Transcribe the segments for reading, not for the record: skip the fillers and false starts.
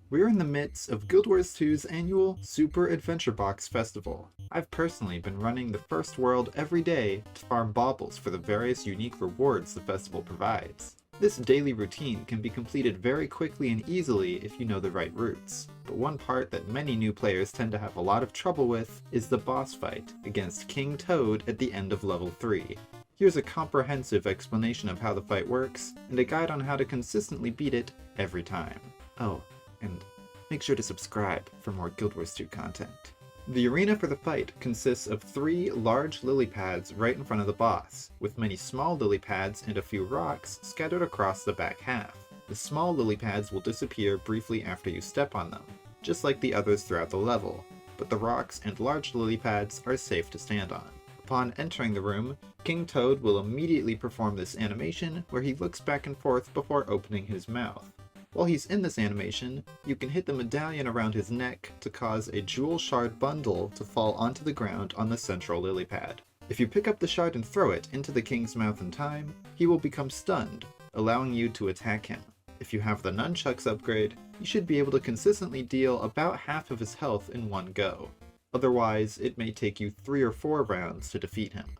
We're in the midst of Guild Wars 2's annual Super Adventure Box Festival. I've personally been running the first world every day to farm baubles for the various unique rewards the festival provides. This daily routine can be completed very quickly and easily if you know the right routes, but one part that many new players tend to have a lot of trouble with is the boss fight against King Toad at the end of level 3. Here's a comprehensive explanation of how the fight works, and a guide on how to consistently beat it every time. Oh, and make sure to subscribe for more Guild Wars 2 content. The arena for the fight consists of 3 large lily pads right in front of the boss, with many small lily pads and a few rocks scattered across the back half. The small lily pads will disappear briefly after you step on them, just like the others throughout the level, but the rocks and large lily pads are safe to stand on. Upon entering the room, King Toad will immediately perform this animation where he looks back and forth before opening his mouth. While he's in this animation, you can hit the medallion around his neck to cause a jewel shard bundle to fall onto the ground on the central lily pad. If you pick up the shard and throw it into the king's mouth in time, he will become stunned, allowing you to attack him. If you have the nunchucks upgrade, you should be able to consistently deal about half of his health in one go. Otherwise, it may take you 3 or 4 rounds to defeat him.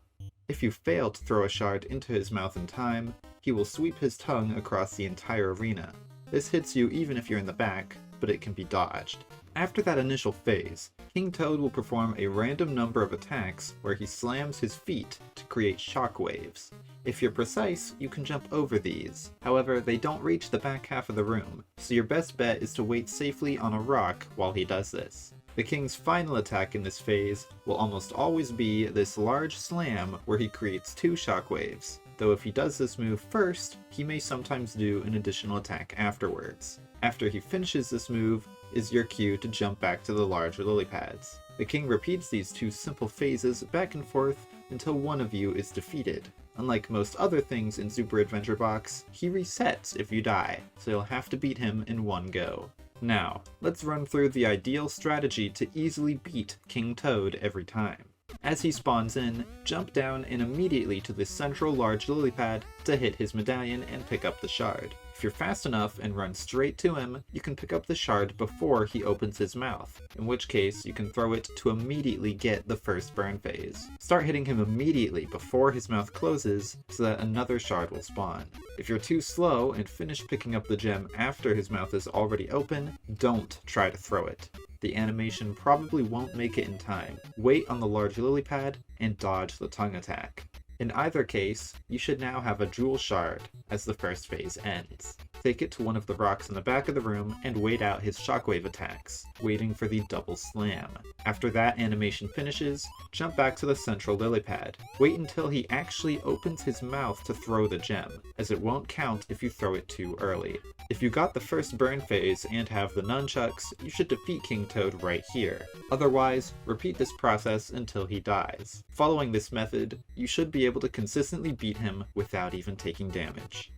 If you fail to throw a shard into his mouth in time, he will sweep his tongue across the entire arena. This hits you even if you're in the back, but it can be dodged. After that initial phase, King Toad will perform a random number of attacks where he slams his feet to create shockwaves. If you're precise, you can jump over these. However, they don't reach the back half of the room, so your best bet is to wait safely on a rock while he does this. The king's final attack in this phase will almost always be this large slam where he creates 2 shockwaves, though if he does this move first, he may sometimes do an additional attack afterwards. After he finishes this move is your cue to jump back to the large lily pads. The king repeats these 2 simple phases back and forth until one of you is defeated. Unlike most other things in Super Adventure Box, he resets if you die, so you'll have to beat him in one go. Now, let's run through the ideal strategy to easily beat King Toad every time. As he spawns in, jump down and immediately to the central large lily pad to hit his medallion and pick up the shard. If you're fast enough and run straight to him, you can pick up the shard before he opens his mouth, in which case you can throw it to immediately get the first burn phase. Start hitting him immediately before his mouth closes so that another shard will spawn. If you're too slow and finish picking up the gem after his mouth is already open, don't try to throw it. The animation probably won't make it in time. Wait on the large lily pad and dodge the tongue attack. In either case, you should now have a jewel shard as the first phase ends. Take it to one of the rocks in the back of the room and wait out his shockwave attacks, waiting for the double slam. After that animation finishes, jump back to the central lily pad. Wait until he actually opens his mouth to throw the gem, as it won't count if you throw it too early. If you got the first burn phase and have the nunchucks, you should defeat King Toad right here. Otherwise, repeat this process until he dies. Following this method, you should be able to consistently beat him without even taking damage.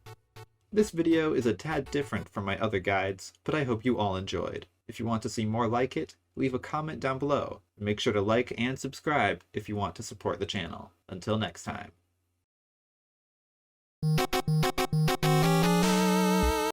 This video is a tad different from my other guides, but I hope you all enjoyed. If you want to see more like it, leave a comment down below. Make sure to like and subscribe if you want to support the channel. Until next time.